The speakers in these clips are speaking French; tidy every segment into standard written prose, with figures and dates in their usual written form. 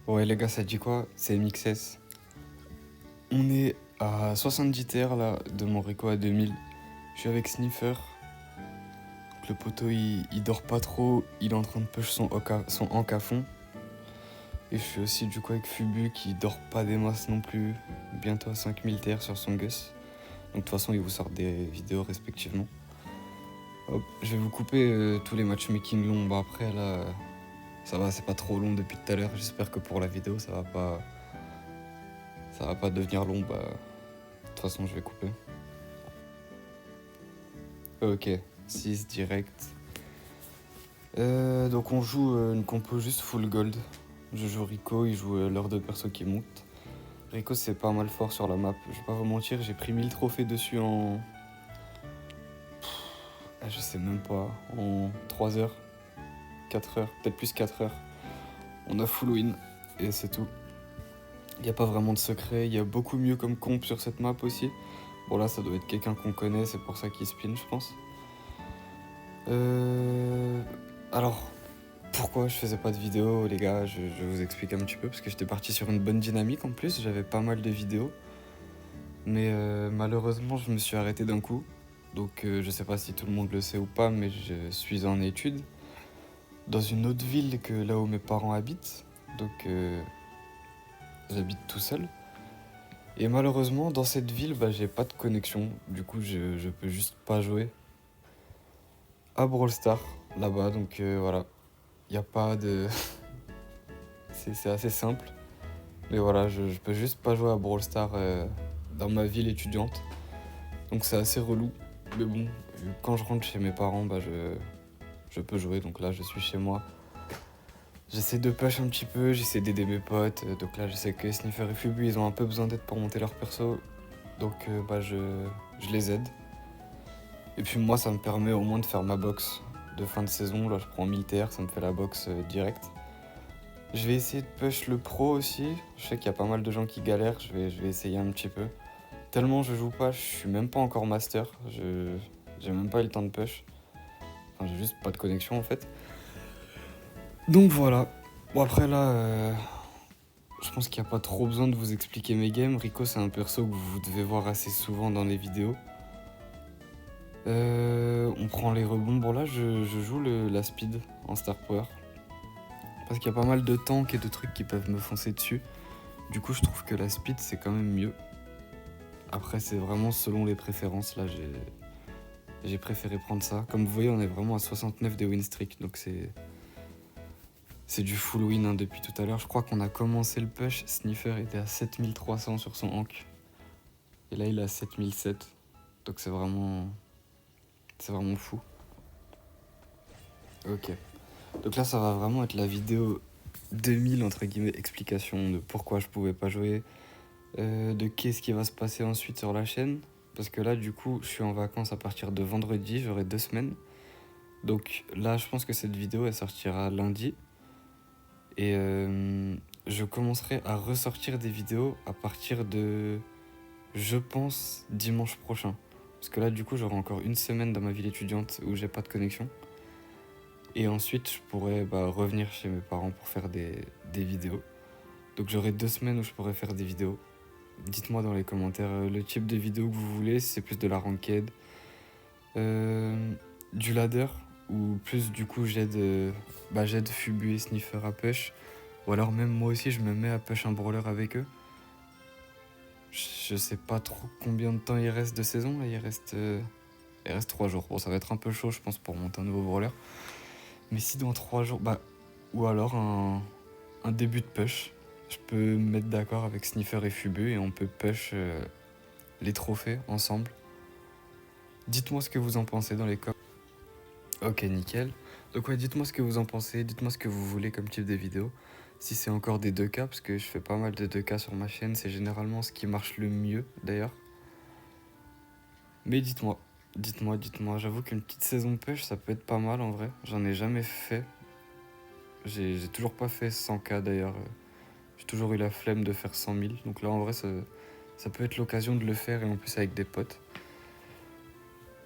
Ouais les gars, ça dit quoi? C'est MXS. On est à 70 TR là, de mon Rico à 2000. Je suis avec Sniffer. Donc, le poteau il dort pas trop, il est en train de push son hank à fond. Et je suis aussi du coup avec Fubu qui dort pas des masses non plus. Bientôt à 5000 TR sur son Gus. Donc de toute façon, ils vous sortent des vidéos respectivement. Hop, je vais vous couper tous les matchmaking longs. Bah après là, ça va, c'est pas trop long depuis tout à l'heure. J'espère que pour la vidéo, ça va pas devenir long. Bah de toute façon, je vais couper. Ok, 6 direct. Donc on joue une compo juste full gold. Je joue Rico, il joue leurs deux persos qui montent. Rico c'est pas mal fort sur la map, je vais pas vous mentir, j'ai pris 1000 trophées dessus en... je sais même pas, en 3 heures, 4 heures, peut-être plus 4 heures. On a full win et c'est tout. Il n'y a pas vraiment de secret, il y a beaucoup mieux comme comp sur cette map aussi. Bon là ça doit être quelqu'un qu'on connaît, c'est pour ça qu'il spin je pense. Alors, pourquoi je faisais pas de vidéo les gars, je vous explique un petit peu, parce que j'étais parti sur une bonne dynamique en plus, j'avais pas mal de vidéos. Mais malheureusement je me suis arrêté d'un coup. Donc je sais pas si tout le monde le sait ou pas, mais je suis en études dans une autre ville que là où mes parents habitent. Donc j'habite tout seul. Et malheureusement dans cette ville, bah, j'ai pas de connexion. Du coup je peux juste pas jouer à Brawl Stars là-bas. Donc voilà, il y a pas de... c'est assez simple. Mais voilà, je peux juste pas jouer à Brawl Stars dans ma ville étudiante. Donc c'est assez relou. Mais bon, quand je rentre chez mes parents, bah je peux jouer. Donc là, je suis chez moi. J'essaie de push un petit peu, j'essaie d'aider mes potes. Donc là, je sais que Sniffer et Fubu, ils ont un peu besoin d'aide pour monter leur perso. Donc bah je les aide. Et puis moi, ça me permet au moins de faire ma box de fin de saison. Là, je prends 1000 TR, ça me fait la box direct. Je vais essayer de push le pro aussi. Je sais qu'il y a pas mal de gens qui galèrent. Je vais essayer un petit peu. Tellement je joue pas, je suis même pas encore master. J'ai même pas eu le temps de push. Enfin, j'ai juste pas de connexion en fait. Donc voilà. Bon après là, je pense qu'il n'y a pas trop besoin de vous expliquer mes games. Rico c'est un perso que vous devez voir assez souvent dans les vidéos. On prend les rebonds. Bon là je joue la speed en star power. Parce qu'il y a pas mal de tanks et de trucs qui peuvent me foncer dessus. Du coup je trouve que la speed c'est quand même mieux. Après c'est vraiment selon les préférences. Là j'ai préféré prendre ça. Comme vous voyez on est vraiment à 69 de win streak. Donc c'est du full win hein, depuis tout à l'heure. Je crois qu'on a commencé le push. Sniffer était à 7300 sur son hank. Et là, il est à 7007. Donc c'est vraiment fou. Ok. Donc là, ça va vraiment être la vidéo 2000, entre guillemets, explication de pourquoi je pouvais pas jouer. De qu'est-ce qui va se passer ensuite sur la chaîne. Parce que là, du coup, je suis en vacances à partir de vendredi. J'aurai 2 semaines. Donc là, je pense que cette vidéo, elle sortira lundi. Et je commencerai à ressortir des vidéos à partir de, je pense, dimanche prochain. Parce que là, du coup, j'aurai encore une semaine dans ma ville étudiante où j'ai pas de connexion. Et ensuite, je pourrai revenir chez mes parents pour faire des vidéos. Donc j'aurai 2 semaines où je pourrai faire des vidéos. Dites-moi dans les commentaires le type de vidéo que vous voulez, si c'est plus de la ranked, du ladder, ou plus du coup j'aide Fubu et Sniffer à push. Ou alors même moi aussi je me mets à push un brawler avec eux. Je sais pas trop combien de temps il reste de saison, là il reste 3 jours. Bon ça va être un peu chaud je pense pour monter un nouveau brawler. Mais si dans 3 jours, ou alors un début de push, je peux me mettre d'accord avec Sniffer et Fubu et on peut push les trophées ensemble. Dites-moi ce que vous en pensez dans les commentaires. Ok, nickel. Donc ouais, dites-moi ce que vous en pensez, dites-moi ce que vous voulez comme type de vidéo. Si c'est encore des 2K, parce que je fais pas mal de 2K sur ma chaîne, c'est généralement ce qui marche le mieux d'ailleurs. Mais dites-moi, j'avoue qu'une petite saison push, ça peut être pas mal en vrai. J'en ai jamais fait. J'ai toujours pas fait 100K d'ailleurs. J'ai toujours eu la flemme de faire 100 000. Donc là en vrai, ça peut être l'occasion de le faire et en plus avec des potes.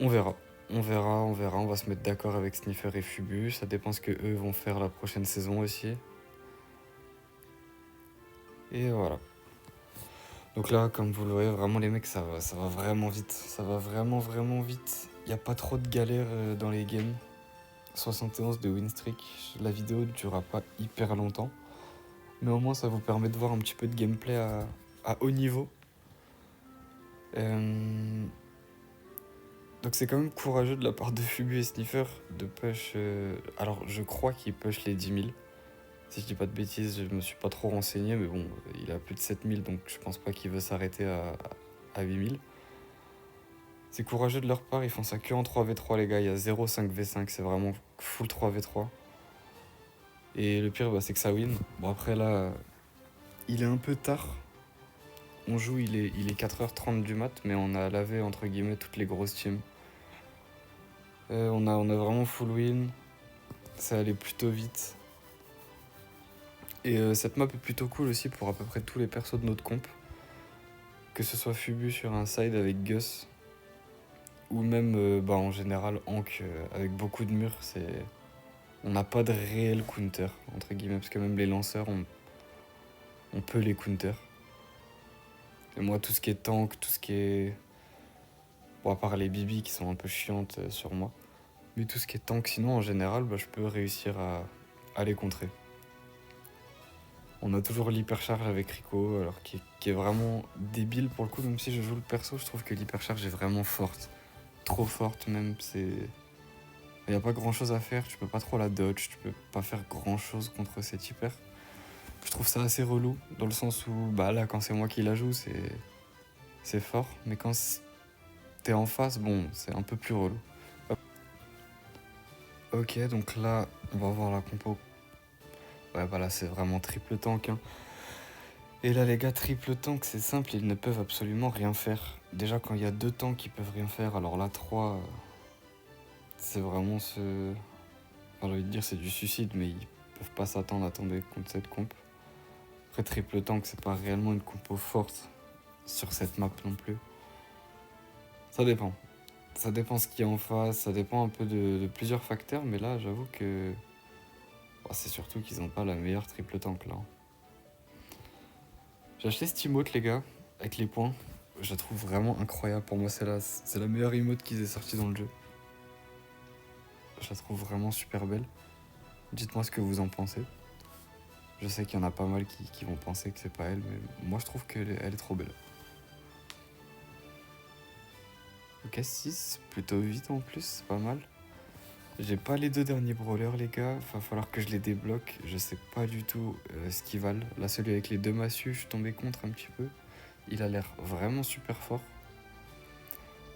On verra. On va se mettre d'accord avec Sniffer et Fubu. Ça dépend ce que eux vont faire la prochaine saison aussi. Et voilà. Donc là, comme vous le voyez, vraiment les mecs, ça va vraiment vite. Ça va vraiment, vraiment vite. Il n'y a pas trop de galères dans les games. 71 de win streak. La vidéo ne durera pas hyper longtemps. Mais au moins, ça vous permet de voir un petit peu de gameplay à haut niveau. Donc c'est quand même courageux de la part de Fubu et Sniffer de push... Alors, je crois qu'il push les 10 000. Si je dis pas de bêtises, je me suis pas trop renseigné, mais bon, il a plus de 7 000, donc je pense pas qu'il veut s'arrêter à 8 000. C'est courageux de leur part, ils font ça que en 3v3 les gars, il y a 0 5v5, c'est vraiment full 3v3. Et le pire, c'est que ça win. Bon après là, il est un peu tard. On joue, il est 4h30 du mat, mais on a lavé entre guillemets toutes les grosses teams. On a vraiment full win, ça allait plutôt vite. Et cette map est plutôt cool aussi pour à peu près tous les persos de notre comp. Que ce soit Fubu sur un side avec Gus, ou même en général Hank avec beaucoup de murs, on n'a pas de réel counter, entre guillemets, parce que même les lanceurs, on peut les counter. Et moi, tout ce qui est tank, tout ce qui est... Bon, à part les Bibi qui sont un peu chiantes sur moi, mais tout ce qui est tank, sinon, en général, je peux réussir à les contrer. On a toujours l'hypercharge avec Rico, alors qui est vraiment débile pour le coup, même si je joue le perso, je trouve que l'hypercharge est vraiment forte. Trop forte même, il n'y a pas grand chose à faire, tu peux pas trop la dodge, tu peux pas faire grand chose contre cette hyper. Je trouve ça assez relou, dans le sens où, là, quand c'est moi qui la joue, c'est fort, mais quand t'es en face, bon, c'est un peu plus relou. Ok, donc là, on va voir la compo. Ouais, là, c'est vraiment triple tank, hein. Et là, les gars, triple tank, c'est simple, ils ne peuvent absolument rien faire. Déjà, quand il y a 2 tanks, ils peuvent rien faire, alors là, 3, c'est vraiment ce... Enfin, j'ai envie de dire, c'est du suicide, mais ils peuvent pas s'attendre à tomber contre cette comp. Après, triple tank, c'est pas réellement une compo forte sur cette map non plus. Ça dépend. Ça dépend ce qu'il y a en face, ça dépend un peu de plusieurs facteurs, mais là, j'avoue que... c'est surtout qu'ils ont pas la meilleure triple tank, là. J'ai acheté cette emote, les gars, avec les points. Je la trouve vraiment incroyable. Pour moi, c'est la meilleure emote qu'ils aient sortie dans le jeu. Je la trouve vraiment super belle. Dites-moi ce que vous en pensez. Je sais qu'il y en a pas mal qui vont penser que c'est pas elle, mais moi je trouve qu'elle est trop belle. Ok, 6, plutôt vite en plus, c'est pas mal. J'ai pas les 2 derniers brawlers, les gars. Va falloir que je les débloque. Je sais pas du tout ce qu'ils valent. Là, celui avec les 2 massues, je suis tombé contre un petit peu. Il a l'air vraiment super fort.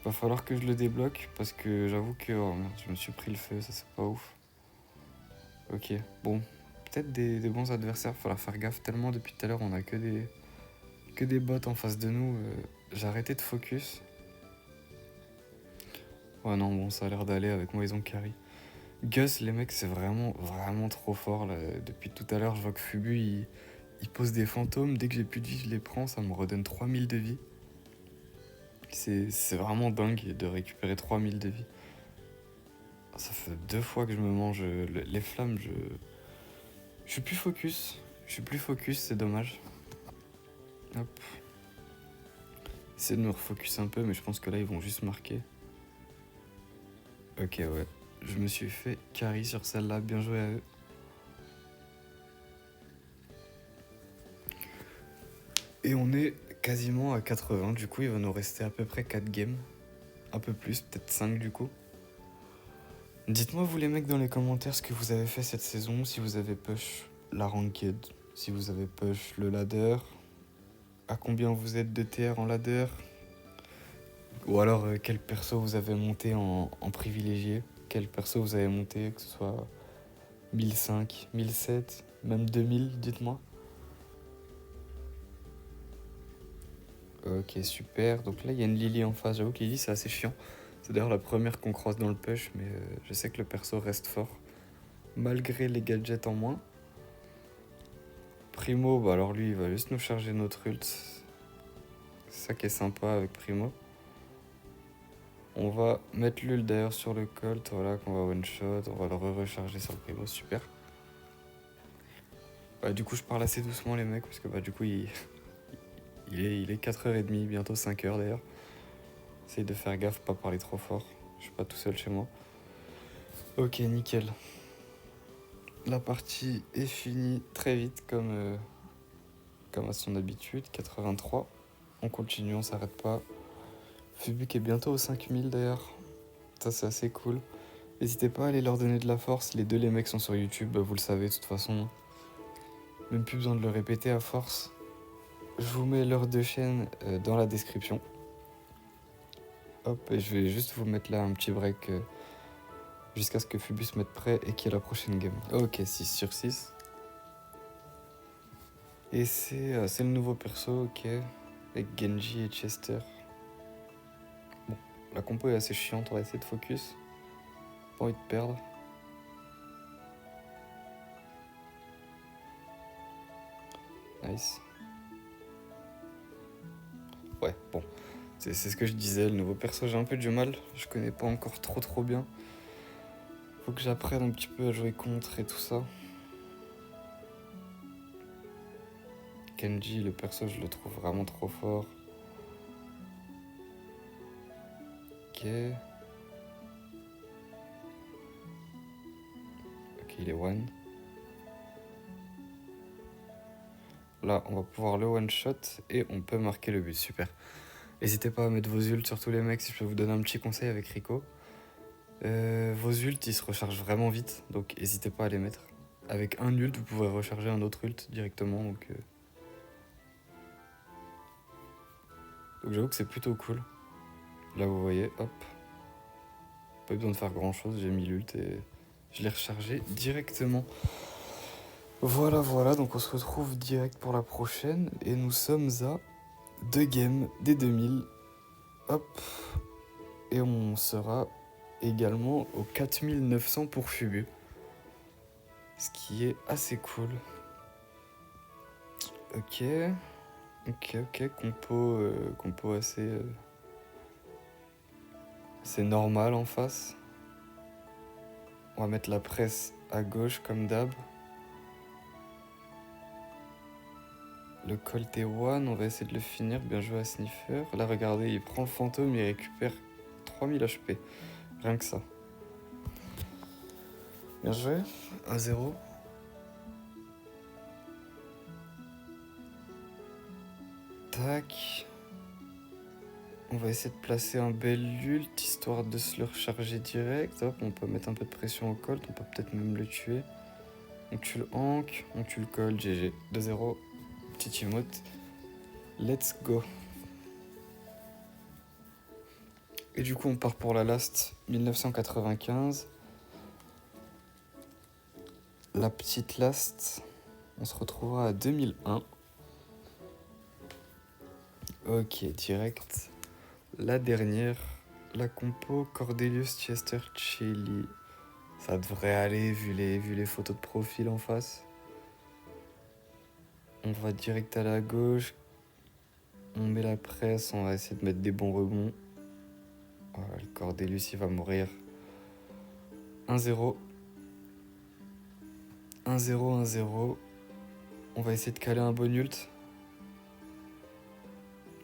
Va falloir que je le débloque parce que j'avoue que oh merde, je me suis pris le feu, ça c'est pas ouf. Ok, bon, peut-être des bons adversaires, va falloir faire gaffe tellement depuis tout à l'heure on a que des bots en face de nous. J'ai arrêté de focus. Ouais non bon ça a l'air d'aller, avec moi ils ont carry. Gus les mecs c'est vraiment vraiment trop fort là. Depuis tout à l'heure je vois que Fubu il pose des fantômes, dès que j'ai plus de vie je les prends, ça me redonne 3000 de vie. C'est vraiment dingue de récupérer 3000 de vie. Ça fait 2 fois que je me mange les flammes, je suis plus focus. Je suis plus focus, c'est dommage. Hop. Essayer de me refocus un peu, mais je pense que là ils vont juste marquer. Ok ouais. Je me suis fait carry sur celle-là, bien joué à eux. Et on est quasiment à 80, du coup il va nous rester à peu près 4 games. Un peu plus, peut-être 5 du coup. Dites-moi vous les mecs dans les commentaires ce que vous avez fait cette saison, si vous avez push la ranked, si vous avez push le ladder, à combien vous êtes de TR en ladder, ou alors quel perso vous avez monté en privilégié, quel perso vous avez monté, que ce soit 1005, 1007, même 2000, dites-moi. Ok, super. Donc là, il y a une Lily en face. J'avoue que Lily, c'est assez chiant. C'est d'ailleurs la première qu'on croise dans le push, mais je sais que le perso reste fort. Malgré les gadgets en moins. Primo, alors lui, il va juste nous charger notre ult. C'est ça qui est sympa avec Primo. On va mettre l'ult d'ailleurs sur le Colt, voilà, qu'on va one shot. On va le recharger sur le Primo, super. Bah, du coup, je parle assez doucement, les mecs, parce que bah, du coup, il est 4h30, bientôt 5h d'ailleurs. Essaye de faire gaffe, pas parler trop fort. Je suis pas tout seul chez moi. Ok, nickel. La partie est finie très vite, comme à son habitude. 83. On continue, on s'arrête pas. Fubuq est bientôt aux 5000 d'ailleurs. Ça, c'est assez cool. N'hésitez pas à aller leur donner de la force. Les deux, les mecs sont sur YouTube, bah, vous le savez de toute façon. Même plus besoin de le répéter à force. Je vous mets leurs deux chaînes dans la description. Hop, et je vais juste vous mettre là un petit break jusqu'à ce que Fubu se mette prêt et qu'il y ait la prochaine game. Ok, 6 sur 6. Et c'est le nouveau perso, ok. Avec Genji et Chester. Bon, la compo est assez chiante, on va essayer de focus. Pas envie de perdre. Nice. Ouais, bon. C'est ce que je disais, le nouveau perso, j'ai un peu du mal. Je connais pas encore trop bien. Faut que j'apprenne un petit peu à jouer contre et tout ça. Genji, le perso, je le trouve vraiment trop fort. Ok. Ok, il est one. Là, on va pouvoir le one-shot et on peut marquer le but. Super. N'hésitez pas à mettre vos ults, surtout les mecs, si je peux vous donner un petit conseil avec Rico. Vos ults, ils se rechargent vraiment vite, donc n'hésitez pas à les mettre. Avec un ult, vous pouvez recharger un autre ult directement, donc j'avoue que c'est plutôt cool. Là, vous voyez, hop. Pas besoin de faire grand chose, j'ai mis l'ult et je l'ai rechargé directement. Voilà, donc on se retrouve direct pour la prochaine et nous sommes à 2 games des 2000. Hop. Et on sera également aux 4900 pour Fubu. Ce qui est assez cool. Ok, compo assez normal en face. On va mettre la presse à gauche comme d'hab. Le Colt est one, on va essayer de le finir, bien joué à Sniffer. Là regardez, il prend le fantôme, il récupère 3000 HP, rien que ça. Bien joué, 1-0. Tac. On va essayer de placer un bel ult, histoire de se le recharger direct. Hop, on peut mettre un peu de pression au Colt, on peut peut-être même le tuer. On tue le Hank, on tue le Colt, GG. 2-0, petit emote. Let's go. Et du coup, on part pour la last 1995. La petite last, on se retrouvera à 2001. Ok, direct. La dernière, la compo Cordelius, Chester, Chelly. Ça devrait aller vu les photos de profil en face. On va direct à la gauche. On met la presse, on va essayer de mettre des bons rebonds. Voilà, le Cordelius, il va mourir. 1-0. 1-0. On va essayer de caler un bon ult.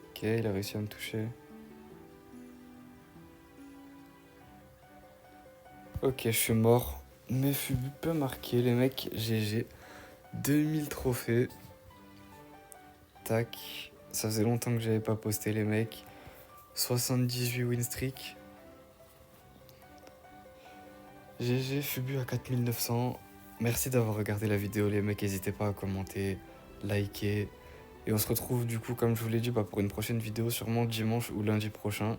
Ok, il a réussi à me toucher. Ok, je suis mort. Mais Fubu peut marquer, les mecs. GG. 2000 trophées. Tac. Ça faisait longtemps que j'avais pas posté, les mecs. 78 win streak. GG, Fubu à 4900. Merci d'avoir regardé la vidéo, les mecs. N'hésitez pas à commenter, liker. Et on se retrouve du coup, comme je vous l'ai dit, pour une prochaine vidéo, sûrement dimanche ou lundi prochain.